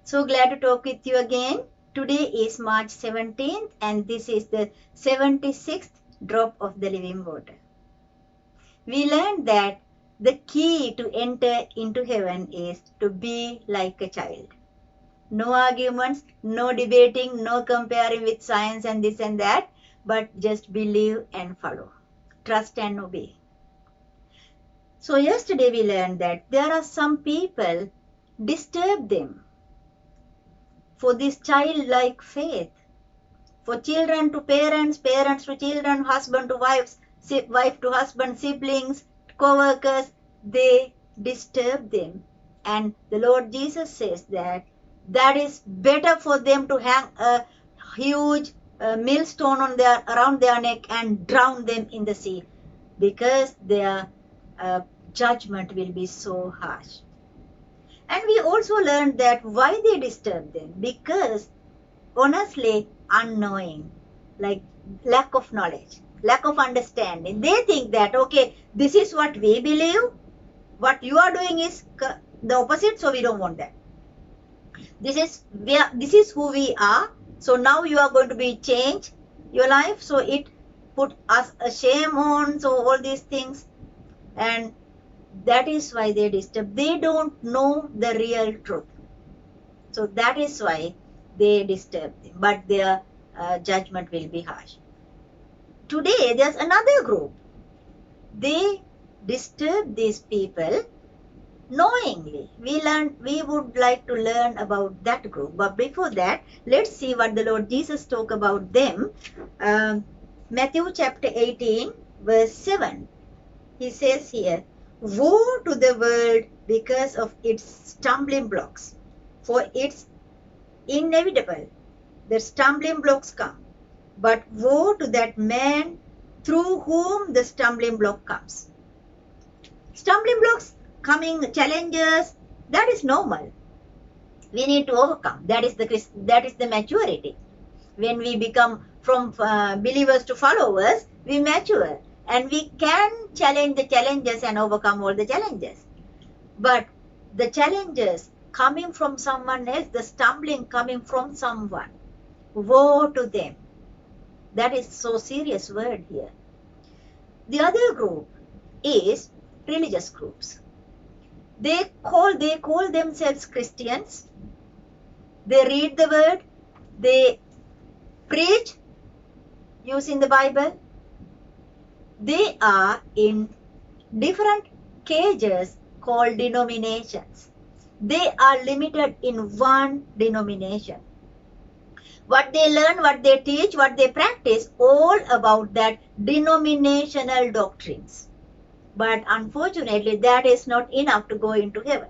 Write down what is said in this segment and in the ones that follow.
So glad to talk with you again. Today is March 17th and this is the 76th drop of the living water. We learned that the key to enter into heaven is to be like a child. No arguments, no debating, no comparing with science and this and that, but just believe and follow. Trust and obey. So yesterday we learned that there are some people disturb them for this childlike faith. For children to parents, parents to children, husband to wives, wife to husband, siblings, co-workers, they disturb them. And the Lord Jesus says that is better for them to hang a huge millstone on around their neck and drown them in the sea, because their judgment will be so harsh. And we also learned that why they disturb them, because honestly unknowing, like lack of knowledge, lack of understanding. They think that, okay, this is what we believe, what you are doing is the opposite, so we don't want that. This is who we are, so now you are going to be change your life, so it put us a shame on, so all these things. And that is why they disturb. They don't know the real truth, so that is why they disturb them, but their judgment will be harsh. Today there's another group. They disturb these people knowingly. We would like to learn about that group, but before that, let's see what the Lord Jesus talked about them. Matthew chapter 18 verse 7. He says here, "Woe to the world because of its stumbling blocks, for it's inevitable that stumbling blocks come, but woe to that man through whom the stumbling block comes." Stumbling blocks coming, challenges, that is normal. We need to overcome. That is the maturity. When we become from believers to followers, we mature and we can challenge the challenges and overcome all the challenges. But the challenges coming from someone else, the stumbling coming from someone, woe to them. That is so serious word here. The other group is religious groups. They call themselves Christians. They read the word, they preach using the Bible. They are in different cages called denominations. They are limited in one denomination. What they learn, what they teach, what they practice, all about that denominational doctrines. But unfortunately, that is not enough to go into heaven.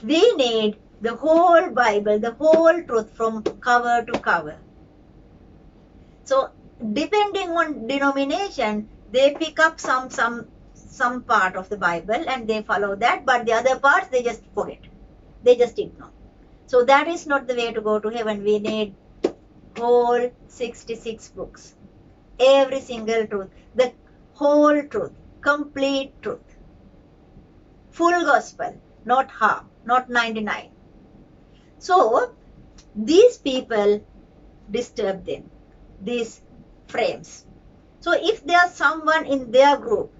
We need the whole Bible, the whole truth from cover to cover. So, depending on denomination, they pick up some part of the Bible and they follow that, but the other parts they just forget. They just ignore. So that is not the way to go to heaven. We need whole 66 books. Every single truth. The whole truth. Complete truth. Full gospel. Not half. Not 99. So, these people disturb them. These frames. So, if there's someone in their group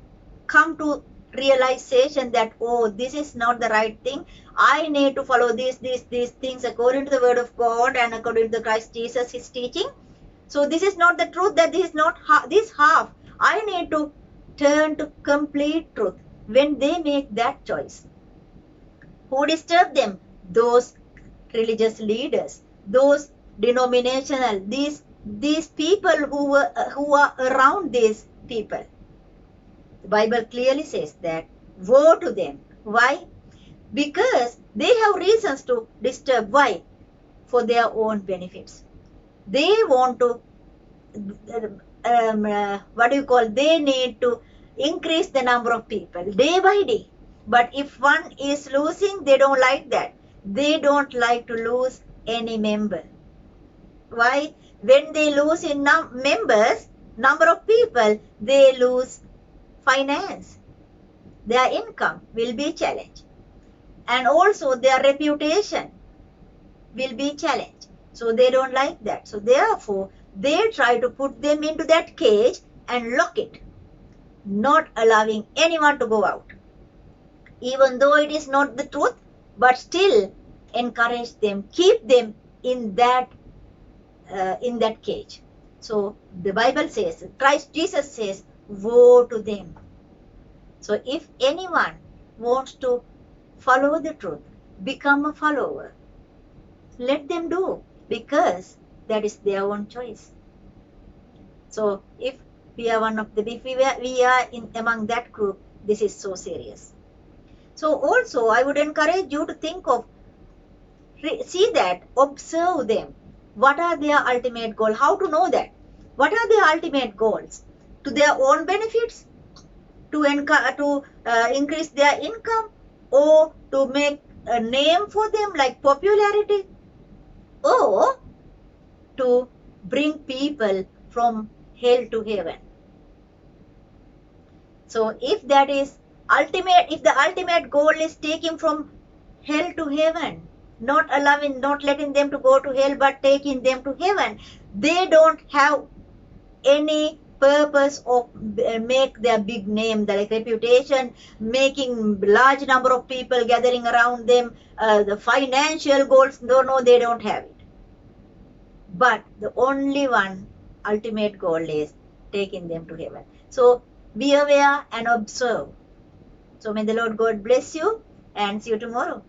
come to realization that, oh, this is not the right thing, I need to follow these things according to the word of God and according to Christ Jesus, his teaching. So this is not the truth, that this is not this half. I need to turn to complete truth. When they make that choice, who disturb them? Those religious leaders, those denominational, these people who are around these people. The Bible clearly says that woe to them. Why? Because they have reasons to disturb. Why? For their own benefits. They want to, they need to increase the number of people day by day. But if one is losing, they don't like that. They don't like to lose any member. Why? When they lose in members, number of people, they lose finance. Their income will be challenged. And also their reputation. will be challenged. So they don't like that. So therefore, they try to put them into that cage and lock it, not allowing anyone to go out. Even though it is not the truth, but still encourage them, keep them in that cage. So the Bible says, Christ Jesus says, woe to them. So if anyone wants to follow the truth, become a follower, let them do, because that is their own choice. So if we are among that group, this is so serious. So also I would encourage you to think of, see that, observe them. What are their ultimate goals? How to know that? What are their ultimate goals? To their own benefits? To increase their income? Or to make a name for them, like popularity? Or to bring people from hell to heaven? So if that is if the ultimate goal is taking from hell to heaven, not letting them to go to hell, but taking them to heaven, they don't have any purpose of make their big name, like reputation, making large number of people gathering around them, the financial goals. No, they don't have it. But the only one ultimate goal is taking them to heaven. So be aware and observe. So may the Lord God bless you, and see you tomorrow.